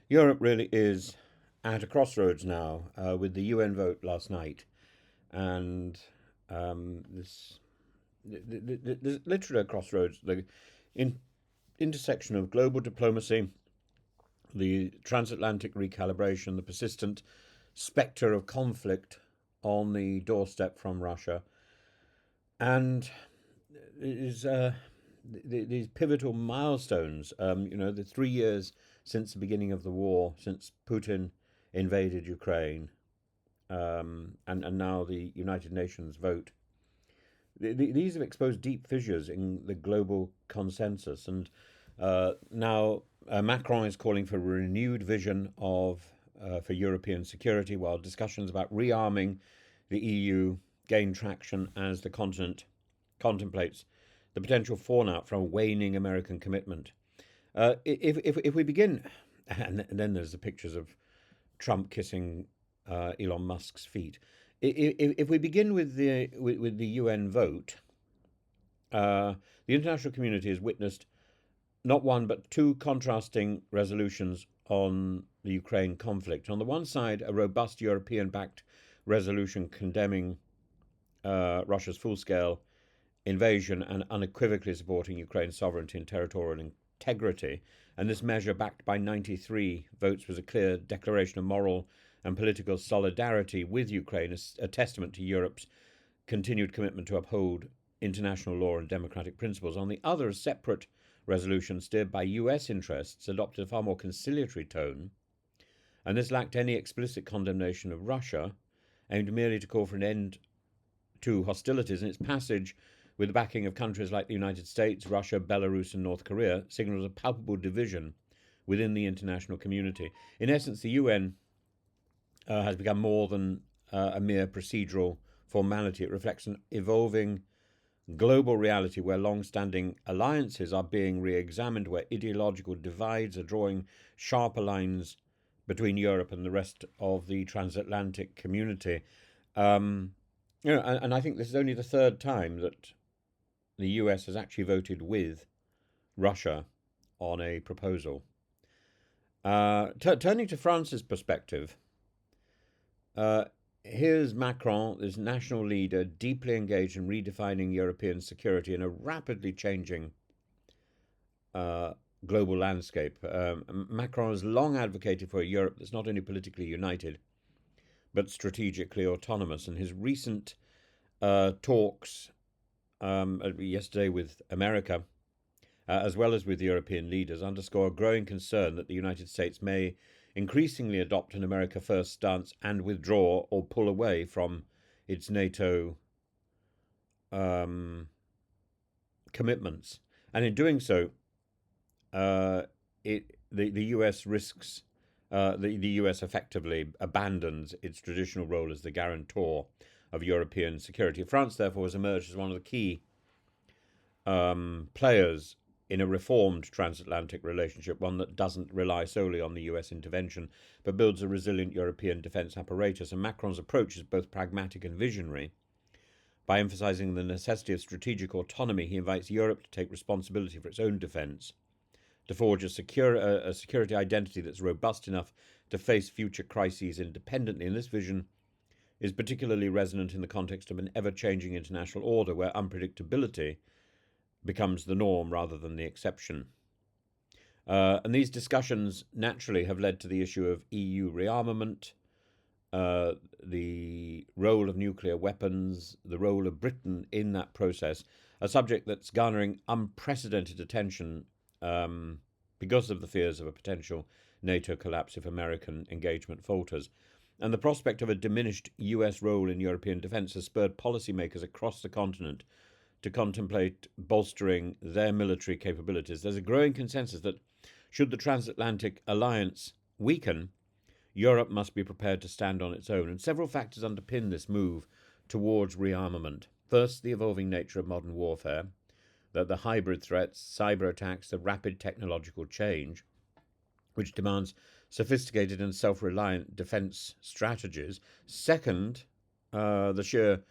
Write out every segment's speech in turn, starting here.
Europe really is at a crossroads now with the UN vote last night, and this there's literally a crossroads. The in, intersection of global diplomacy, the transatlantic recalibration, the persistent spectre of conflict on the doorstep from Russia, and is these pivotal milestones. The 3 years since the beginning of the war, since Putin invaded Ukraine, and now the United Nations vote. These have exposed deep fissures in the global consensus, and now Macron is calling for a renewed vision of for European security, while discussions about rearming the EU gain traction as the continent contemplates the potential fallout from a waning American commitment. If we begin, and then there's the pictures of Trump kissing Elon Musk's feet. If we begin with the UN vote, the international community has witnessed not one but two contrasting resolutions on the Ukraine conflict. On the one side, a robust European-backed resolution condemning Russia's full-scale invasion and unequivocally supporting Ukraine's sovereignty and territorial integrity. And this measure, backed by 93 votes, was a clear declaration of moral and political solidarity with Ukraine, a testament to Europe's continued commitment to uphold international law and democratic principles. On the other, a separate resolution steered by US interests adopted a far more conciliatory tone, and this lacked any explicit condemnation of Russia, aimed merely to call for an end to hostilities. In its passage, with the backing of countries like the United States, Russia, Belarus, and North Korea, signals a palpable division within the international community. In essence, the UN has become more than a mere procedural formality. It reflects an evolving global reality where long-standing alliances are being re-examined, where ideological divides are drawing sharper lines between Europe and the rest of the transatlantic community. And I think this is only the third time that the US has actually voted with Russia on a proposal. Turning to France's perspective, here's Macron, this national leader, deeply engaged in redefining European security in a rapidly changing global landscape. Macron has long advocated for a Europe that's not only politically united, but strategically autonomous. And his recent talks yesterday with America, as well as with European leaders, underscore a growing concern that the United States may increasingly adopt an America First stance and withdraw or pull away from its NATO commitments. And in doing so, the US risks, the US effectively abandons its traditional role as the guarantor of European security. France, therefore, has emerged as one of the key players in a reformed transatlantic relationship, one that doesn't rely solely on the US intervention, but builds a resilient European defence apparatus. And Macron's approach is both pragmatic and visionary. By emphasising the necessity of strategic autonomy, he invites Europe to take responsibility for its own defence, to forge a security identity that's robust enough to face future crises independently. And this vision is particularly resonant in the context of an ever-changing international order where unpredictability becomes the norm rather than the exception. And these discussions naturally have led to the issue of EU rearmament, the role of nuclear weapons, the role of Britain in that process, a subject that's garnering unprecedented attention because of the fears of a potential NATO collapse if American engagement falters. And the prospect of a diminished US role in European defence has spurred policymakers across the continent to contemplate bolstering their military capabilities. There's a growing consensus that should the transatlantic alliance weaken, Europe must be prepared to stand on its own. And several factors underpin this move towards rearmament. First, the evolving nature of modern warfare, that the hybrid threats, cyber attacks, the rapid technological change, which demands sophisticated and self-reliant defence strategies. Second, the sheer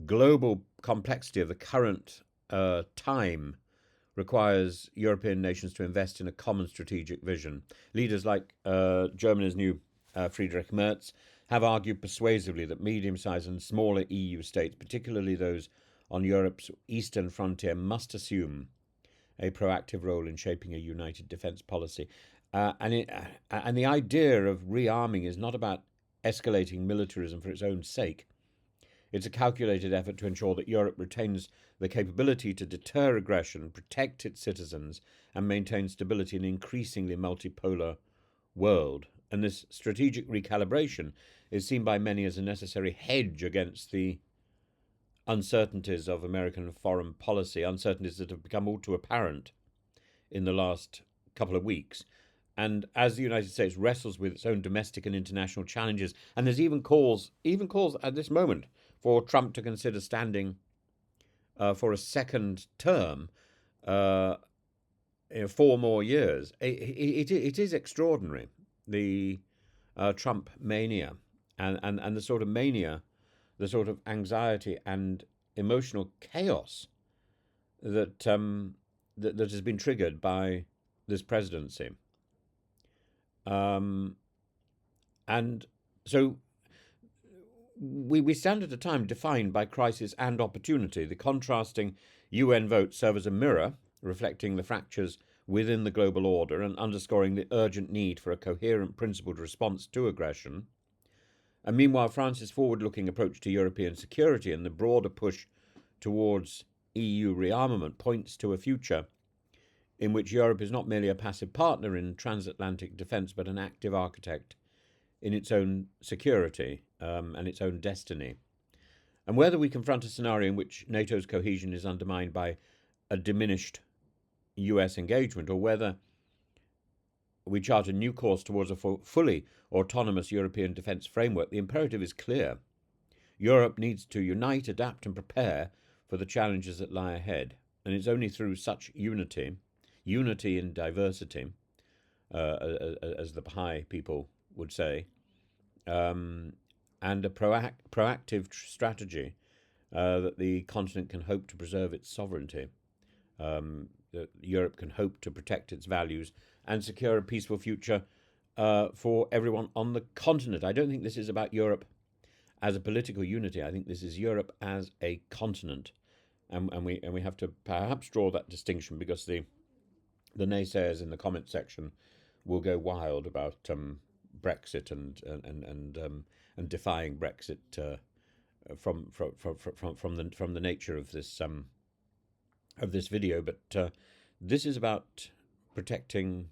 global complexity of the current time, requires European nations to invest in a common strategic vision. Leaders like Germany's new Friedrich Merz have argued persuasively that medium-sized and smaller EU states, particularly those on Europe's eastern frontier, must assume a proactive role in shaping a united defence policy. And the idea of rearming is not about escalating militarism for its own sake. It's a calculated effort to ensure that Europe retains the capability to deter aggression, protect its citizens, and maintain stability in an increasingly multipolar world. And this strategic recalibration is seen by many as a necessary hedge against the uncertainties of American foreign policy, uncertainties that have become all too apparent in the last couple of weeks. And as the United States wrestles with its own domestic and international challenges, and there's even calls at this moment for Trump to consider standing for a second term, 4 more years. It is extraordinary, the Trump mania and the sort of mania, the sort of anxiety and emotional chaos that that has been triggered by this presidency. And so we stand at a time defined by crisis and opportunity. The contrasting UN votes serve as a mirror, reflecting the fractures within the global order and underscoring the urgent need for a coherent, principled response to aggression. And meanwhile, France's forward-looking approach to European security and the broader push towards EU rearmament points to a future in which Europe is not merely a passive partner in transatlantic defence, but an active architect in its own security and its own destiny. And whether we confront a scenario in which NATO's cohesion is undermined by a diminished US engagement, or whether we chart a new course towards a fully autonomous European defence framework, the imperative is clear. Europe needs to unite, adapt and prepare for the challenges that lie ahead. And it's only through such unity in diversity, as the Baha'i people would say, and a proactive strategy that the continent can hope to preserve its sovereignty, that Europe can hope to protect its values and secure a peaceful future for everyone on the continent. I don't think this is about Europe as a political unity. I think this is Europe as a continent, and we have to perhaps draw that distinction, because the naysayers in the comment section will go wild about Brexit and defying Brexit from the nature of this video. But this is about protecting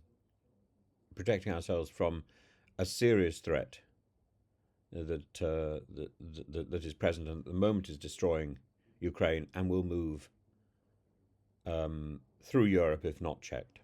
ourselves from a serious threat that is present and at the moment is destroying Ukraine and will move through Europe if not checked.